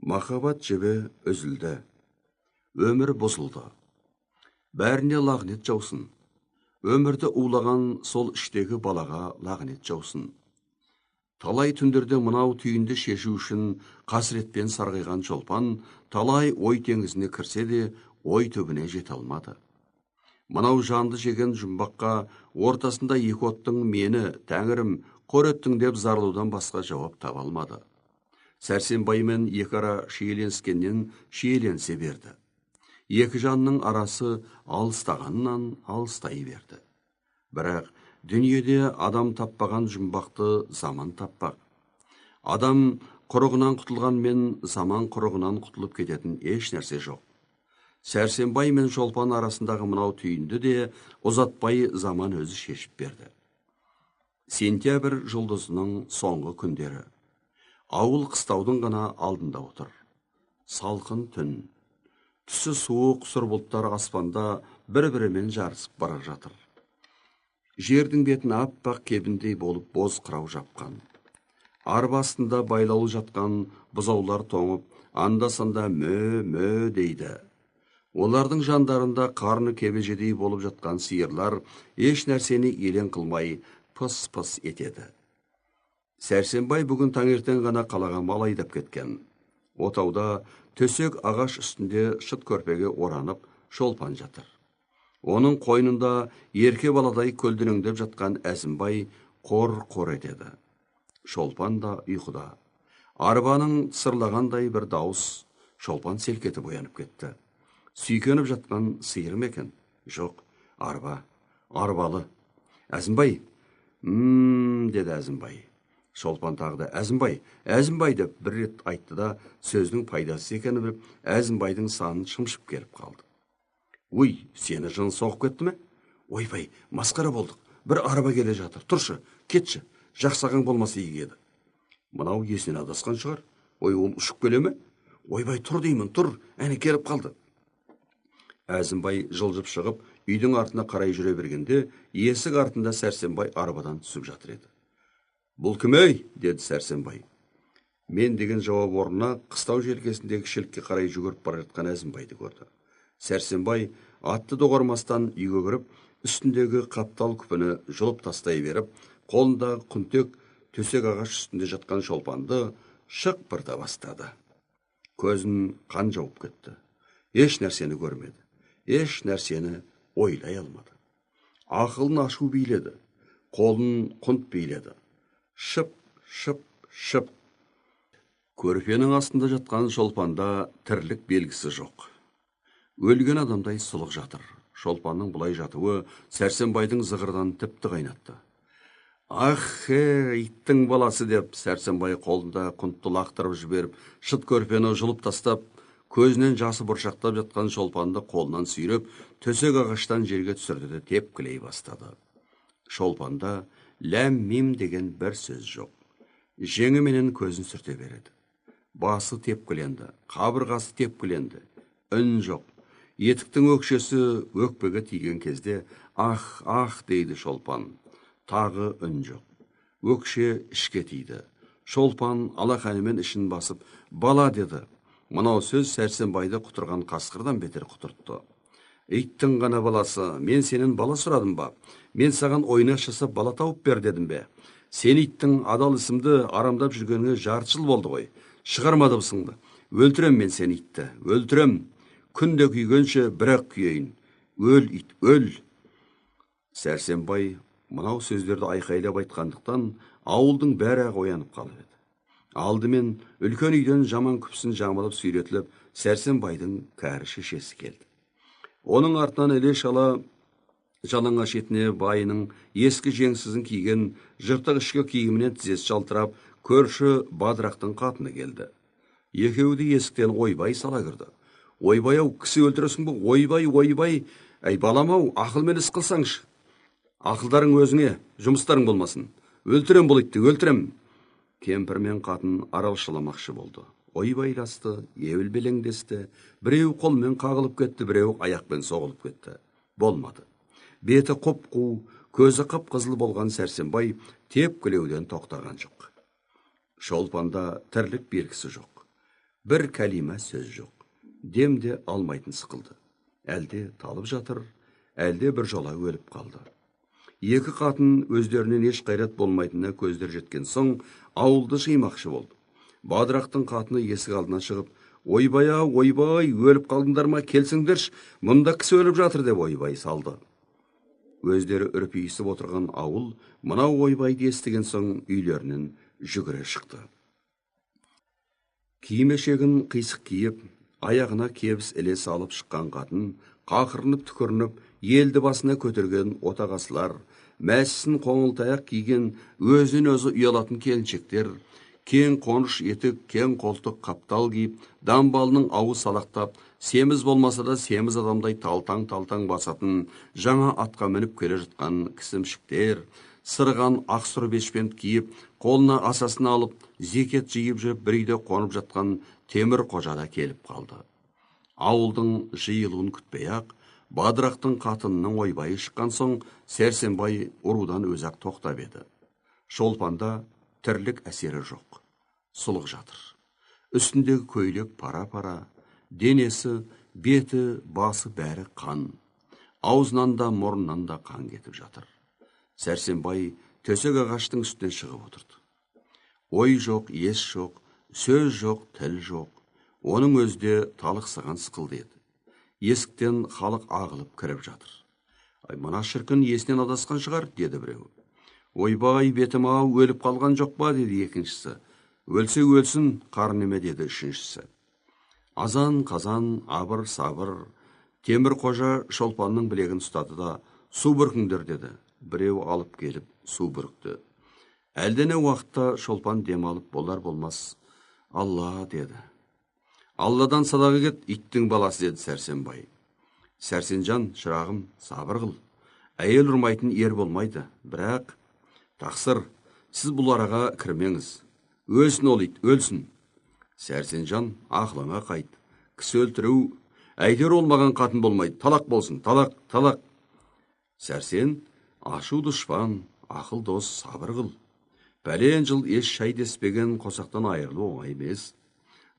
Махаббат жібі үзілді. Өмір бұзылды. Бәріне лағнет жаусын. Өмірді улаған сол іштегі балаға лағнет жаусын. Талай түндерде мынау түйінді шешу үшін қасіретпен сарғайған Шолпан талай ой теңізіне кірсе де ой түбіне жете алмады. Мынау жанды жеген жұмбаққа ортасында екі оттың мені, тәңірім, қореттің деп зарлаудан басқа жауап таба алмады. Сәрсенбаймен екі ара шиеленскеннен шиеленсе берді. Екі жанның арасы алыстағаннан алыстай берді. Бірақ дүниеде адам таппаған жұмбақты заман таппақ. Адам құрығынан құтылғанмен заман құрығынан құтылып кететін еш нәрсе жоқ. Сәрсенбай мен Шолпан арасындағы мынау түйінді де ұзатпай заман өзі шешіп берді. Сентябрь жұлдызының соңғы күндері. Ауыл қыстаудың ғана алдында отыр. Салқын түн. Түсі суық сұр бұлттар аспанда бір-бірімен жарысып бара жатыр. Жердің бетін аппақ кебіндей болып боз қырау жапқан. Арбасында байлаулы жатқан бұзаулар тоңып, анда-санда мө дейді. Олардың жандарында қарны кебежедей болып жатқан сиырлар еш нәрсені елең қылмай пыс-пыс етеді. Сәрсенбай бүгін таңертең ғана қалаға мал айдап кеткен. Отауда төсек ағаш үстінде шыт көрпеге оранып шолпан жатыр. Оның қойнында ерке баладай көлдіреңдеп жатқан Әзімбай қор-қор етеді. Шолпан да ұйқыда. Арбаның сырлағандай бір дауыс. Шолпан селкетіп оянып кетті. Сүйкеніп жатқан сиыр ма екен? Жоқ, арба, арбалы. Әзімбай, деді Әзімбай. Шолпан тағы да Әзімбай деп бір рет айтты да, сөздің пайдасы екені біліп, Әзімбайдың санын шымшып келіп қалды. Ой, сені жын соғып кетті ме? Ойбай, масқара болдық. Бір арба келе жатыр. Тұршы, кетші. Жақсаған болмаса игі еді. Мынау есінен адасқан шығар. Ой, ол ұшып келе ме? Ойбай, тұр деймін, тұр. Әне келіп қалды. Әзімбай жылжып шығып, үйдің артына қарай жүре бергенде, есік артында Сәрсенбай арбадан түсіп жатыр еді. Бұл кім ей? Деді Сәрсенбай. Мен деген жауап орнына қыстау желкесіндегі шілікке қарай жүгіріп бара жатқан Әзімбайды көрді. Сәрсенбай атты доғармастан үйге кіріп, үстіндегі қаптал күпіні жұлып тастай беріп, қолындағы құнтек төсек ағаш үстінде жатқан Шолпанды шықпырта бастады. Көзін қан жауып кетті. Еш нәрсені көрмеді. Еш нәрсені ойлай алмады. Ақылын ашу биледі. Қолын құнт биледі. Шып, шып, шып. Көрпенің астында жатқан Шолпанда тірлік белгісі жоқ. Өлген адамдай сұлық жатыр. Шолпанның бұлай жатуы Сәрсенбайдың зығырдан тіпті қайнатты. Ах, иттің баласы деп Сәрсенбай қолында құнтты лақтырып жіберіп, шыт көрпені жұлып тастап, көзінен жасы бұршақтап жатқан Шолпанды қолынан сүйреп, төсек ағаштан жерге түсірді де тепкілей бастады. Шолпанда ләм-мим деген бір сөз жоқ. Жеңіменен көзін сүрте береді. Басы тепкіленді, қабырғасы тепкіленді. Үн жоқ. Етіктің өкшесі өкпеге тиген кезде ах дейді Шолпан. Тағы үн жоқ. Өкше ішке тиді. Шолпан алақанымен ішін басып, бала деді. Мынау сөз Сәрсенбайды құтырған қасқырдан бетер құтыртты. Иттің ғана баласы, мен сенен бала сұрадым ба? Мен саған ойнақ жасап бала тауып бер дедім бе? Сен иттің адал ісімді арамдап жүргеніңе жарты жыл болды ғой. Шығармадымсыңды. Өлтірем мен сені итті. Өлтірем. Күнде күйгенше бірақ күйейін. Өл ит, өл. Сәрсенбай мынау сөздерді айқайлап айтқандықтан ауылдың бәрі оянып қалып еді. Алдымен үлкен үйден жаман күпсін жамылып сүйретіліп, Сәрсенбайдың кәрі шешесі келді. Оның артынан іле-шала жалаңаш етіне байының ескі жеңсізін киген жыртық ішкі киімінен тізесі жалтырап, көрші Бадырақтың қатыны келді. Екеуі де есіктен ойбай сала кірді. Ойбай-ау, кісі өлтіресің бе? Ойбай, әй балам-ау, ақылмен іс қылсаңшы. Ақылдарың өзіңе, жұмыстарың болмасын. Өлтірем бұл итті, өлтірем. Кемпір мен қатын аралшыламақшы болды. Ойбайласты, ебіл белеңдесті. Біреу қолмен қағылып кетті, біреу аяқпен соғылып кетті. Болмады. Беті құп-қу, көзі қып-қызыл болған Сәрсенбай тепкілеуден тоқтаған жоқ. Шолпанда тірлік белгісі жоқ. Бір кәлима сөз жоқ. Демде алмайтын сықылды. Әлде талып жатыр, әлде бір жола өліп қалды. Екі қатын өздерінен еш қайрат болмайтынына көздер жеткен соң, ауылды жимақшы болды. Бадырақтың қатыны есік алдына шығып, ойбай, өліп қалдыңдар ма, келсіңдерш, мұнда кісі өліп жатыр деп ойбай салды. Өздері үрпейісіп отырған ауыл, мынау ойбайды естіген соң үйлерінен жүгіре шықты. Киім-кешегін қисық киіп, аяғына кебіс іле салып шыққан қатын, қақырынып түкірініп, елді басына көтерген отағасылар, мәсісін қоңылтаяқ киген, өзін өзі ұялатын келіншектер, кең қоныш етік, кең қолтық қаптал киіп, дамбалының ауы салақтап, семіз болмаса да семіз адамдай талтаң басатын, жаңа атқа мініп келе жатқан кісімшіктер, сырған ақсұр бешпент киіп, қолына асасын алып, зекет жиып жүріп бір үйде қонып жатқан темір қожада келіп қалды. Ауылдың жиылуын күтпей-ақ, Бадырақтың қатынының ойбайы шыққан соң, Сәрсенбай ұрудан өзі-ақ тоқтап еді. Шолпанда тірлік әсері жоқ. Сұлық жатыр. Үстіндегі көйлек пара-пара, денесі, беті, басы бәрі қан. Аузынан да, мұрнынан да қан кетіп жатыр. Сәрсенбай төсек ағаштың үстіне шығып отырды. Ой жоқ, ес жоқ, сөз жоқ, тіл жоқ, Оның өзде талықсыған сықылды еді. Есіктен халық ағылып кіріп жатыр. Ай, мына шіркін есінен адасқан шығар, деді біреу. Ойбай, бетім-ау, өліп қалған жоқ па, деді екіншісі. Өлсе өлсін, қарнеме, деді үшіншісі. Азан, қазан, абыр, сабыр. Темір қожа шолпанның білегін ұстады да, су бүркіңдер, деді. Біреу алып келіп су бүрікті. Әлдене уақытта шолпан демалып болар болмас, Алла, деді. Алладан садаға кет, иттің баласы, деді Сәрсенбай. Сәрсенжан, шырағым, сабыр қыл. Әйел ұрмайтын ер болмайды. Бірақ, тақсыр, сіз бұл араға кірмеңіз. Өлсін ол ит, өлсін. Сәрсенжан, ақылыңа қайт. Кісі өлтіру, әйтер олмаған қатын болмайды. Талақ болсын, талақ, талақ. Сәрсен, ашу дұшпан, ақыл дос, сабыр қыл. Пәлен жыл еш шай деспеген қосақтан айырылу оңай емес.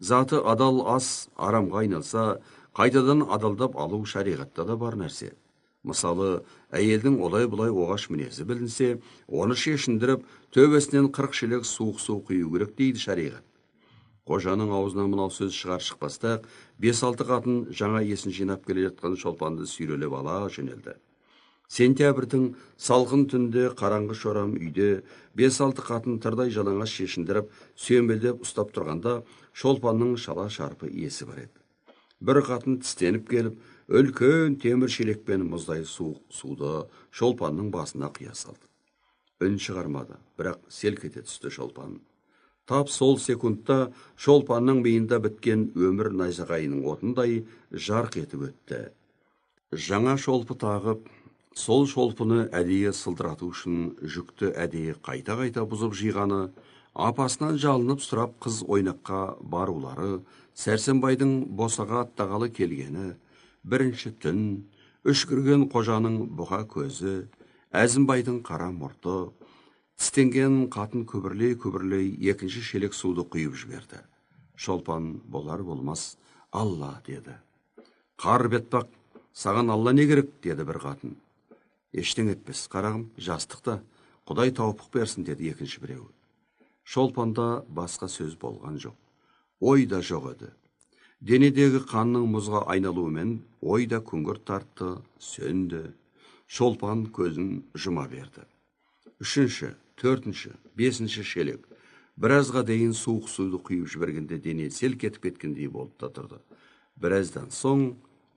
Заты адал ас арамға айналса, қайтадан адалдап алу шариғатта да бар нәрсе. Мысалы, әйелдің олай-бұлай оғаш мінезі білінсе, оны шешіндіріп, төбесінен 40 шелек суық су құю керек дейді шариғат. Қожаның аузынан мынау сөз шығар шықпастақ, 5-6 қатын жаңа есін жинап келе жатқан шолпанды сүйрелеп ала жөнелді. Сентябрьдің салқын түнде қараңғы шорам үйде 5-6 қатын тырдай жалаңаш шешіндіріп, сүйемелдеп ұстап тұрғанда шолпанның шала шарпы иесі бар еді. Бір қатын тістеніп келіп, үлкен темір шелекпен мұздай суық суды шолпанның басына құя салды. Үн шығармады, бірақ селк ете түсті шолпан. Тап сол секундта шолпанның миында біткен өмір найзағайының отындай жарқ етіп өтті. Жаңа шолпы тағып, сол шолпыны әдейі сылдырату үшін жүкті әдейі қайта-қайта бұзып жиғаны, апасынан жалынып сұрап қыз ойнаққа барулары, Сәрсенбайдың босаға аттағалы келгені, бірінші түн, үшкірген қожаның бұға көзі, Әзімбайдың қара мұрты, тістенген қатын күбірлей екінші шелек суды құйып жіберді. Шолпан болар болмас, Алла, деді. Қар бетпақ, саған Алла не керек, деді бір қатын. Ештен етпес, қарағым, жастықта, Құдай тауыпық берсін, деді екінші біреу. Шолпанда басқа сөз болған жоқ. Ой да жоқ еді. Денедегі қанның мұзға айналуымен ой да күңгір тартты, сөнді. Шолпан көзін жұма берді. Үшінші, төртінші, бесінші шелек. Біразға дейін суық суды құйып жібергенде дене селк етіп кеткендей болып та тұрды. Біраздан соң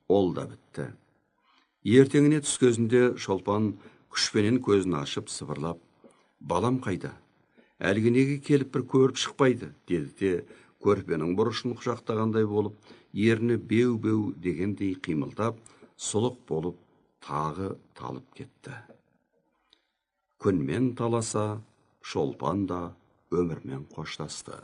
ол да бітті. Ертеңіне түс кезінде шолпан күшпенен көзін ашып сыбырлап, балам қайда? Әлгінеге келіп бір көріп шықпайды, деді де көрпенің бұрышын құшақтағандай болып, ерні беу-беу дегендей қимылдап, сұлық болып, тағы талып кетті. Күнмен таласа, шолпан да өмірмен қоштасты.